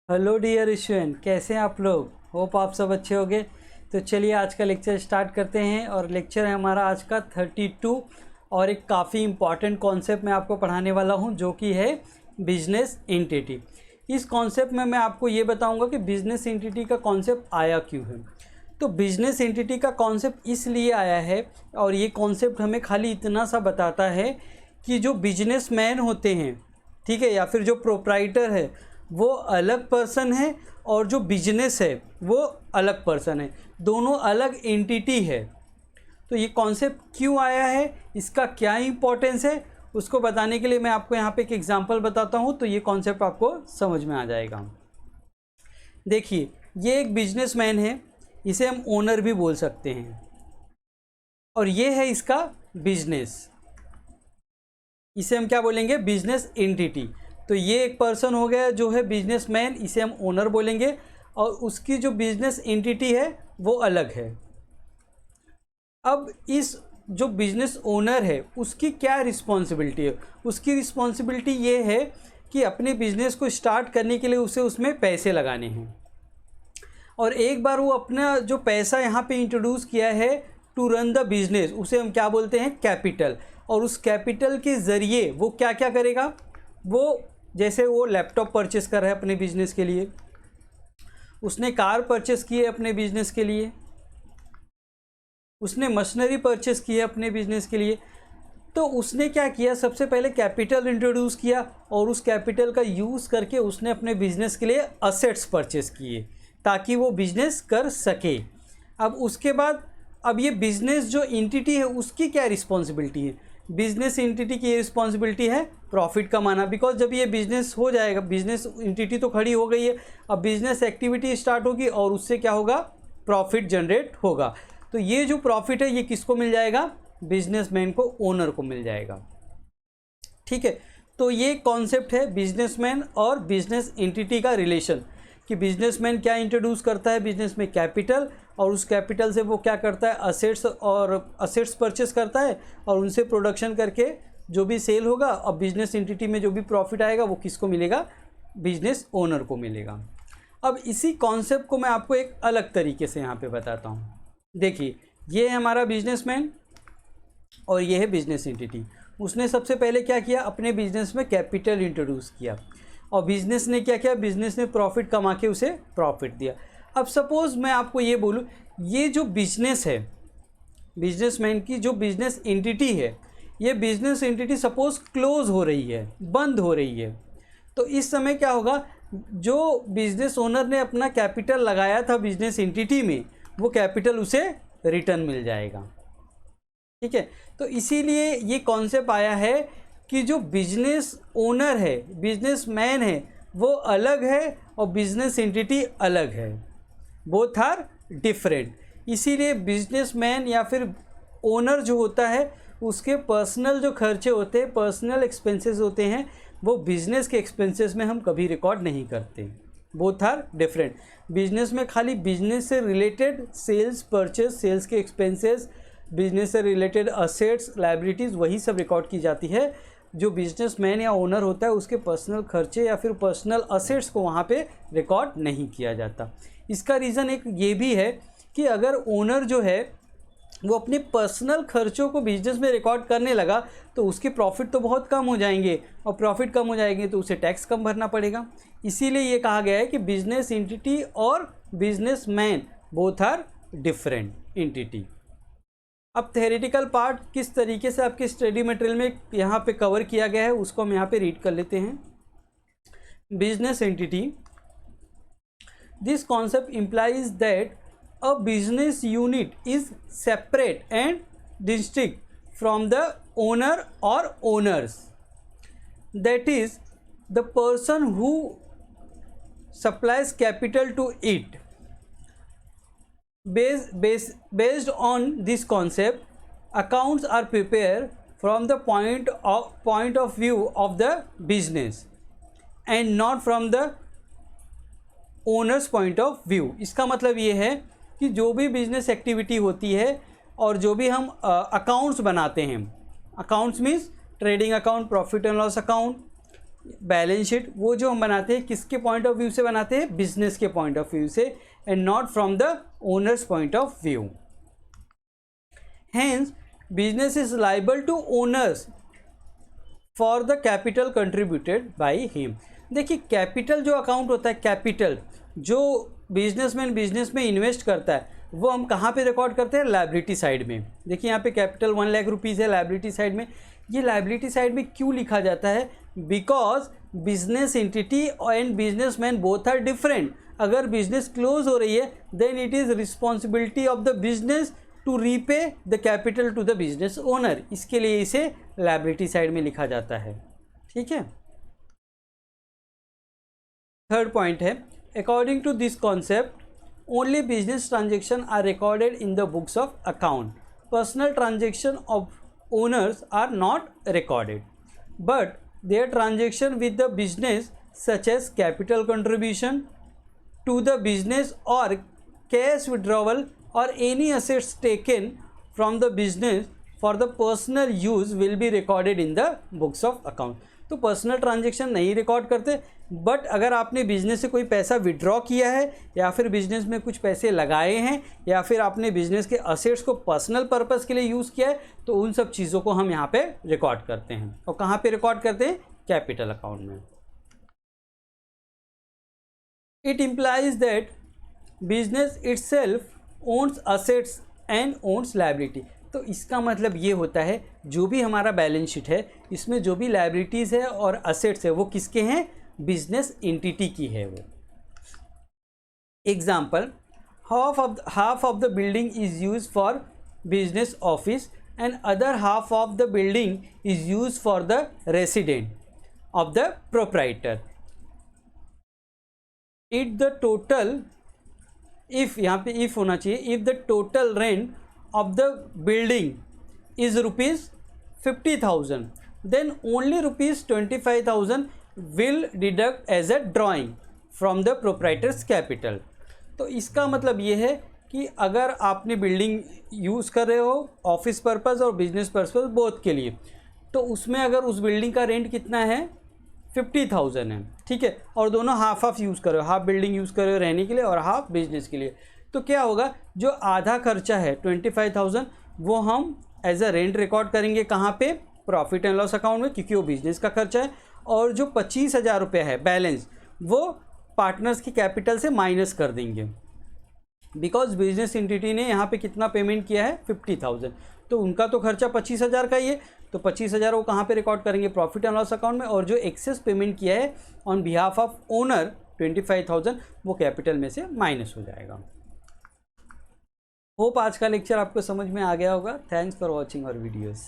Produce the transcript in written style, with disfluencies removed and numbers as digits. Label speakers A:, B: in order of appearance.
A: Hello dear student, कैसे हैं आप लोग। होप आप सब अच्छे होंगे। तो चलिए आज का लेक्चर स्टार्ट करते हैं। और लेक्चर है हमारा आज का 32 और एक काफ़ी इम्पॉर्टेंट कॉन्सेप्ट मैं आपको पढ़ाने वाला हूं, जो कि है बिजनेस एंटिटी। इस कॉन्सेप्ट में मैं आपको ये बताऊंगा कि बिजनेस एंटिटी का कॉन्सेप्ट आया क्यों है। तो बिजनेस एंटिटी का कॉन्सेप्ट इसलिए आया है, और ये कॉन्सेप्ट हमें खाली इतना सा बताता है कि जो बिजनेसमैन होते हैं, ठीक है, या फिर जो प्रोप्राइटर है वो अलग पर्सन है, और जो बिजनेस है वो अलग पर्सन है, दोनों अलग एंटिटी है। तो ये कॉन्सेप्ट क्यों आया है, इसका क्या इम्पोर्टेंस है, उसको बताने के लिए मैं आपको यहाँ पे एक एग्जांपल बताता हूँ, तो ये कॉन्सेप्ट आपको समझ में आ जाएगा। देखिए, ये एक बिजनेसमैन है, इसे हम ओनर भी बोल सकते हैं, और ये है इसका बिजनेस, इसे हम क्या बोलेंगे, बिजनेस एंटिटी। तो ये एक पर्सन हो गया जो है बिजनेसमैन, इसे हम ओनर बोलेंगे, और उसकी जो बिजनेस एंटिटी है वो अलग है। अब इस जो बिजनेस ओनर है उसकी क्या रिस्पॉन्सिबिलिटी है, उसकी रिस्पॉन्सिबिलिटी ये है कि अपने बिजनेस को स्टार्ट करने के लिए उसे उसमें पैसे लगाने हैं, और एक बार वो अपना जो पैसा यहाँ पे इंट्रोड्यूस किया है टू रन द बिजनेस, उसे हम क्या बोलते हैं, कैपिटल। और उस कैपिटल के ज़रिए वो क्या क्या करेगा, वो जैसे वो लैपटॉप परचेस कर रहा है अपने बिजनेस के लिए, उसने कार परचेस की है अपने बिजनेस के लिए, उसने मशीनरी परचेस की है अपने बिजनेस के लिए। तो उसने क्या किया, सबसे पहले कैपिटल इंट्रोड्यूस किया, और उस कैपिटल का यूज़ करके उसने अपने बिजनेस के लिए असेट्स परचेस किए ताकि वो बिजनेस कर सके। अब उसके बाद अब ये बिजनेस जो एंटिटी है उसकी क्या रिस्पॉन्सिबिलिटी है, बिजनेस एंटिटी की ये रिस्पॉन्सिबिलिटी है प्रॉफिट कमाना। बिकॉज जब ये बिजनेस हो जाएगा, बिजनेस एंटिटी तो खड़ी हो गई है, अब बिजनेस एक्टिविटी स्टार्ट होगी और उससे क्या होगा, प्रॉफिट जनरेट होगा। तो ये जो प्रॉफिट है ये किसको मिल जाएगा, बिजनेसमैन को, ओनर को मिल जाएगा। ठीक है, तो ये कॉन्सेप्ट है बिजनेसमैन और बिजनेस एंटिटी का रिलेशन, कि बिजनेसमैन क्या इंट्रोड्यूस करता है बिजनेस में, कैपिटल, और उस कैपिटल से वो क्या करता है, असेट्स, और असेट्स परचेस करता है, और उनसे प्रोडक्शन करके जो भी सेल होगा, और बिजनेस एंटिटी में जो भी प्रॉफिट आएगा वो किसको मिलेगा, बिजनेस ओनर को मिलेगा। अब इसी कॉन्सेप्ट को मैं आपको एक अलग तरीके से यहाँ पे बताता हूँ। देखिए, ये है हमारा बिजनेसमैन और ये है बिजनेस एंटिटी। उसने सबसे पहले क्या किया, अपने बिजनेस में कैपिटल इंट्रोड्यूस किया, और बिजनेस ने क्या किया, बिजनेस ने प्रॉफिट कमा के उसे प्रॉफिट दिया। अब सपोज़ मैं आपको ये बोलूँ, ये जो बिजनेस है, बिजनेसमैन की जो बिजनेस एंटिटी है, ये बिजनेस एंटिटी सपोज़ क्लोज हो रही है, बंद हो रही है, तो इस समय क्या होगा, जो बिजनेस ओनर ने अपना कैपिटल लगाया था बिजनेस एंटिटी में, वो कैपिटल उसे रिटर्न मिल जाएगा। ठीक है, तो इसीलिए ये कॉन्सेप्ट आया है कि जो बिजनेस ओनर है, बिजनेसमैन है, वो अलग है और बिजनेस एंटिटी अलग है, बोथ आर डिफरेंट। इसीलिए बिजनेसमैन या फिर ओनर जो होता है उसके पर्सनल जो खर्चे होते हैं, पर्सनल एक्सपेंसेस होते हैं, वो बिजनेस के एक्सपेंसेस में हम कभी रिकॉर्ड नहीं करते, बोथ आर डिफरेंट। बिजनेस में खाली बिजनेस से रिलेटेड सेल्स, परचेस, सेल्स के एक्सपेंसेस, बिजनेस से रिलेटेड असेट्स, लायबिलिटीज़, वही सब रिकॉर्ड की जाती है। जो बिजनेसमैन या ओनर होता है उसके पर्सनल खर्चे या फिर पर्सनल असेट्स को वहाँ पे रिकॉर्ड नहीं किया जाता। इसका रीज़न एक ये भी है कि अगर ओनर जो है वो अपने पर्सनल खर्चों को बिजनेस में रिकॉर्ड करने लगा तो उसके प्रॉफिट तो बहुत कम हो जाएंगे, और प्रॉफिट कम हो जाएंगे तो उसे टैक्स कम भरना पड़ेगा। इसीलिए ये कहा गया है कि बिजनेस एंटिटी और businessman both are different entity. अब थ्योरेटिकल पार्ट किस तरीके से आपके स्टडी मटेरियल में यहाँ पे कवर किया गया है उसको हम यहाँ पे रीड कर लेते हैं। Business entity, this concept implies that a business unit is separate and distinct from the owner or owners, that is the person who supplies capital to it. Based on this concept, accounts are prepared from the point of view of the business and not from the owners point of view. इसका मतलब ये है कि जो भी business activity होती है और जो भी हम अकाउंट्स बनाते हैं, accounts means trading account, profit and loss account, balance sheet वो जो हम बनाते हैं किसके पॉइंट ऑफ व्यू से बनाते हैं, बिजनेस के पॉइंट ऑफ व्यू से, and not from the owners point of view. Hence business is liable to owners for the capital contributed by him. देखिए कैपिटल जो अकाउंट होता है, कैपिटल जो बिजनेसमैन बिजनेस में इन्वेस्ट करता है वो हम कहाँ पे रिकॉर्ड करते हैं, लायबिलिटी साइड में। देखिए यहाँ पे कैपिटल 1 लाख रुपीज़ है लायबिलिटी साइड में। ये लायबिलिटी साइड में क्यों लिखा जाता है, because business entity and businessman both are different. अगर बिजनेस क्लोज हो रही है then it is responsibility of the business to repay the capital to the business owner, इसके लिए इसे लायबिलिटी साइड में लिखा जाता है। ठीक है। थर्ड पॉइंट है, according to this concept only business transaction are recorded in the books of account, personal transaction of owners are not recorded, but their transaction with the business such as capital contribution to the business or cash withdrawal or any assets taken from the business for the personal use will be recorded in the books of account। तो personal transaction नहीं record करते, but अगर आपने business से कोई पैसा withdraw किया है या फिर बिजनेस में कुछ पैसे लगाए हैं या फिर आपने बिजनेस के असेट्स को पर्सनल पर्पस के लिए यूज़ किया है तो उन सब चीज़ों को हम यहाँ पे रिकॉर्ड करते हैं। और कहाँ पे रिकॉर्ड करते हैं, कैपिटल अकाउंट में। It implies that business itself owns assets and owns liability. तो इसका मतलब ये होता है जो भी हमारा बैलेंस शीट है इसमें जो भी लायबिलिटीज़ है और असेट्स है वो किसके हैं, बिजनेस एंटिटी की है वो। Example, half of the building is use for business office and other half of the building is use for the resident of the proprietor. It the total, if यहाँ पे if होना चाहिए, if the total rent of the building is rupees 50,000 then only rupees 25,000 will deduct as a drawing from the proprietor's capital। तो इसका मतलब ये है कि अगर आपने बिल्डिंग यूज़ कर रहे हो ऑफिस पर्पज़ और बिजनेस पर्पज़ बोथ के लिए, तो उसमें अगर उस बिल्डिंग का रेंट कितना है 50,000 है, ठीक है, और दोनों हाफ हाफ यूज़ कर रहे हो, हाफ बिल्डिंग यूज़ कर रहे हो रहने के लिए और हाफ बिजनेस के लिए, तो क्या होगा, जो आधा खर्चा है 25,000 वो हम एज अ रेंट रिकॉर्ड करेंगे कहाँ पे, प्रॉफिट एंड लॉस अकाउंट में, क्योंकि वो बिजनेस का खर्चा है। और जो 25,000 रुपये है बैलेंस वो पार्टनर्स की कैपिटल से माइनस कर देंगे, बिकॉज बिजनेस एंटिटी ने यहाँ पे कितना पेमेंट किया है 50,000, तो उनका तो खर्चा 25,000 का ही है, तो 25,000 वो कहाँ पे रिकॉर्ड करेंगे, प्रॉफिट एंड लॉस अकाउंट में। और जो एक्सेस पेमेंट किया है ऑन बिहाफ ऑफ ओनर 25,000 वो कैपिटल में से माइनस हो जाएगा। होप आज का लेक्चर आपको समझ में आ गया होगा। Thanks for watching our videos.